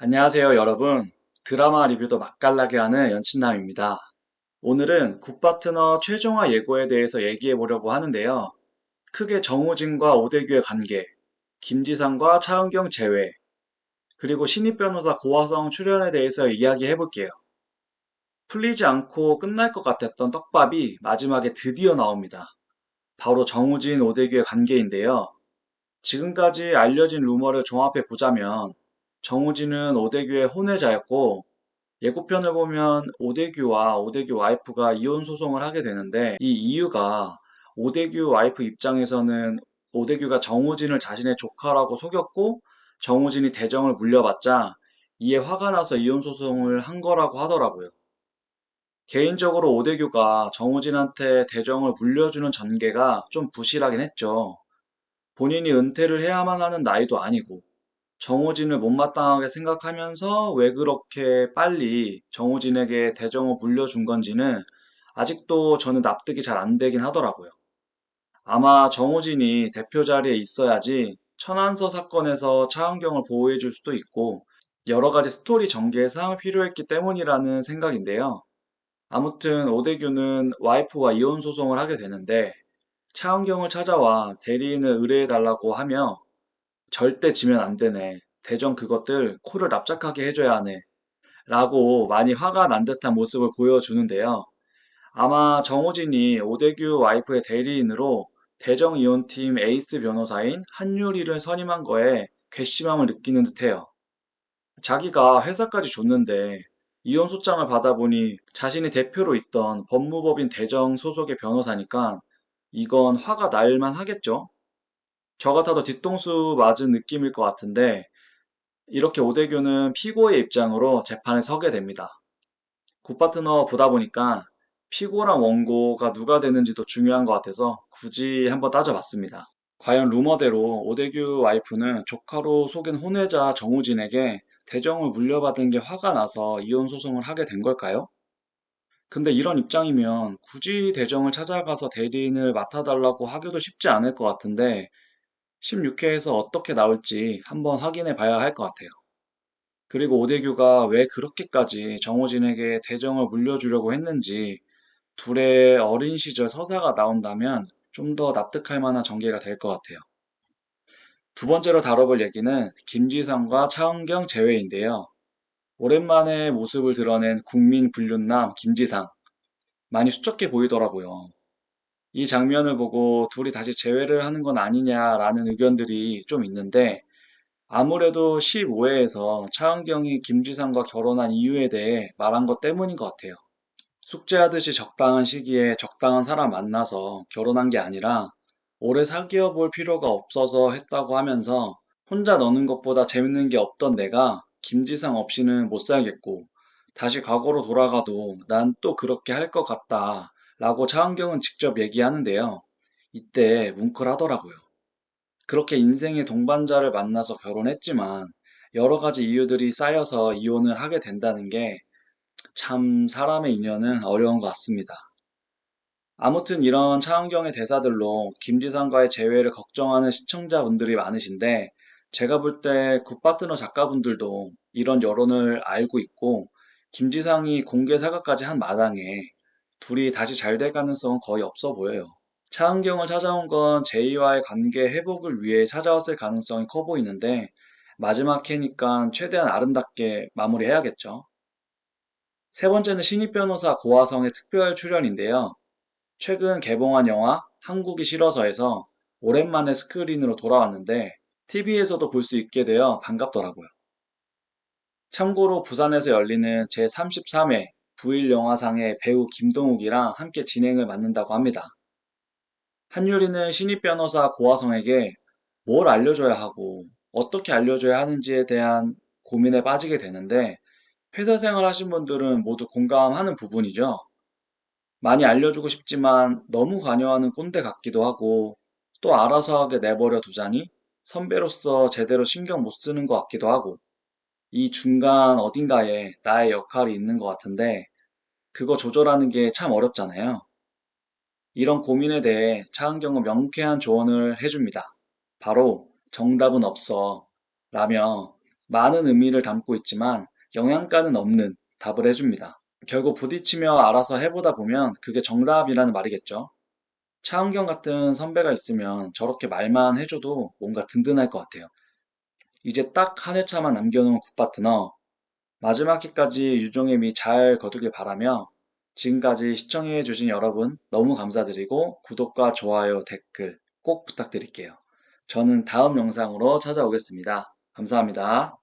안녕하세요, 여러분. 드라마 리뷰도 맛깔나게 하는 연친남입니다. 오늘은 굿파트너 최종화 예고에 대해서 얘기해 보려고 하는데요. 크게 정우진과 오대규의 관계, 김지상과 차은경 제외, 그리고 신입 변호사 고화성 출연에 대해서 이야기해 볼게요. 풀리지 않고 끝날 것 같았던 떡밥이 마지막에 드디어 나옵니다. 바로 정우진, 오대규의 관계인데요. 지금까지 알려진 루머를 종합해 보자면 정우진은 오대규의 혼외자였고 예고편을 보면 오대규와 오대규 와이프가 이혼 소송을 하게 되는데 이 이유가 오대규 와이프 입장에서는 오대규가 정우진을 자신의 조카라고 속였고 정우진이 대정을 물려받자 이에 화가 나서 이혼 소송을 한 거라고 하더라고요. 개인적으로 오대규가 정우진한테 대정을 물려주는 전개가 좀 부실하긴 했죠. 본인이 은퇴를 해야만 하는 나이도 아니고 정우진을 못마땅하게 생각하면서 왜 그렇게 빨리 정우진에게 대정을 물려준 건지는 아직도 저는 납득이 잘 안 되긴 하더라고요. 아마 정우진이 대표 자리에 있어야지 천안서 사건에서 차은경을 보호해줄 수도 있고 여러 가지 스토리 전개상 필요했기 때문이라는 생각인데요. 아무튼 오대규는 와이프와 이혼 소송을 하게 되는데 차은경을 찾아와 대리인을 의뢰해달라고 하며 절대 지면 안 되네. 대전 그것들 코를 납작하게 해줘야 하네. 라고 많이 화가 난 듯한 모습을 보여주는데요. 아마 정호진이 오대규 와이프의 대리인으로 대정 이혼팀 에이스 변호사인 한유리를 선임한 거에 괘씸함을 느끼는 듯해요. 자기가 회사까지 줬는데 이혼 소장을 받아보니 자신이 대표로 있던 법무법인 대정 소속의 변호사니까 이건 화가 날만 하겠죠? 저 같아도 뒤통수 맞은 느낌일 것 같은데 이렇게 오대규는 피고의 입장으로 재판에 서게 됩니다. 굿파트너 보다 보니까 피고랑 원고가 누가 되는지도 중요한 것 같아서 굳이 한번 따져봤습니다. 과연 루머대로 오대규 와이프는 조카로 속인 혼외자 정우진에게 대정을 물려받은 게 화가 나서 이혼 소송을 하게 된 걸까요? 근데 이런 입장이면 굳이 대정을 찾아가서 대리인을 맡아달라고 하기도 쉽지 않을 것 같은데 16회에서 어떻게 나올지 한번 확인해 봐야 할 것 같아요. 그리고 오대규가 왜 그렇게까지 정호진에게 대정을 물려주려고 했는지 둘의 어린 시절 서사가 나온다면 좀 더 납득할 만한 전개가 될 것 같아요. 두 번째로 다뤄볼 얘기는 김지성과 차은경 재회인데요. 오랜만에 모습을 드러낸 국민 불륜남 김지상. 많이 수척해 보이더라고요. 이 장면을 보고 둘이 다시 재회를 하는 건 아니냐라는 의견들이 좀 있는데 아무래도 15회에서 차은경이 김지상과 결혼한 이유에 대해 말한 것 때문인 것 같아요. 숙제하듯이 적당한 시기에 적당한 사람 만나서 결혼한 게 아니라 오래 사귀어 볼 필요가 없어서 했다고 하면서 혼자 노는 것보다 재밌는 게 없던 내가 김지상 없이는 못 살겠고 다시 과거로 돌아가도 난 또 그렇게 할 것 같다 라고 차은경은 직접 얘기하는데요. 이때 뭉클하더라고요. 그렇게 인생의 동반자를 만나서 결혼했지만 여러 가지 이유들이 쌓여서 이혼을 하게 된다는 게 참 사람의 인연은 어려운 것 같습니다. 아무튼 이런 차은경의 대사들로 김지상과의 재회를 걱정하는 시청자분들이 많으신데 제가 볼 때 굿파트너 작가분들도 이런 여론을 알고 있고 김지상이 공개 사과까지 한 마당에 둘이 다시 잘 될 가능성은 거의 없어 보여요. 차은경을 찾아온 건 제이와의 관계 회복을 위해 찾아왔을 가능성이 커 보이는데 마지막 회니까 최대한 아름답게 마무리해야겠죠. 세 번째는 신입 변호사 고화성의 특별 출연인데요. 최근 개봉한 영화 한국이 싫어서에서 오랜만에 스크린으로 돌아왔는데 TV에서도 볼 수 있게 되어 반갑더라고요. 참고로 부산에서 열리는 제33회 부일영화상의 배우 김동욱이랑 함께 진행을 맡는다고 합니다. 한유리는 신입 변호사 고화성에게 뭘 알려줘야 하고 어떻게 알려줘야 하는지에 대한 고민에 빠지게 되는데 회사 생활 하신 분들은 모두 공감하는 부분이죠. 많이 알려주고 싶지만 너무 관여하는 꼰대 같기도 하고 또 알아서 하게 내버려 두자니 선배로서 제대로 신경 못 쓰는 것 같기도 하고 이 중간 어딘가에 나의 역할이 있는 것 같은데 그거 조절하는 게 참 어렵잖아요. 이런 고민에 대해 차은경은 명쾌한 조언을 해줍니다. 바로 정답은 없어 라며 많은 의미를 담고 있지만 영양가는 없는 답을 해줍니다. 결국 부딪히며 알아서 해보다 보면 그게 정답이라는 말이겠죠. 차은경 같은 선배가 있으면 저렇게 말만 해줘도 뭔가 든든할 것 같아요. 이제 딱 한 회차만 남겨놓은 굿파트너, 마지막 회까지 유종의 미 잘 거두길 바라며 지금까지 시청해주신 여러분 너무 감사드리고 구독과 좋아요, 댓글 꼭 부탁드릴게요. 저는 다음 영상으로 찾아오겠습니다. 감사합니다.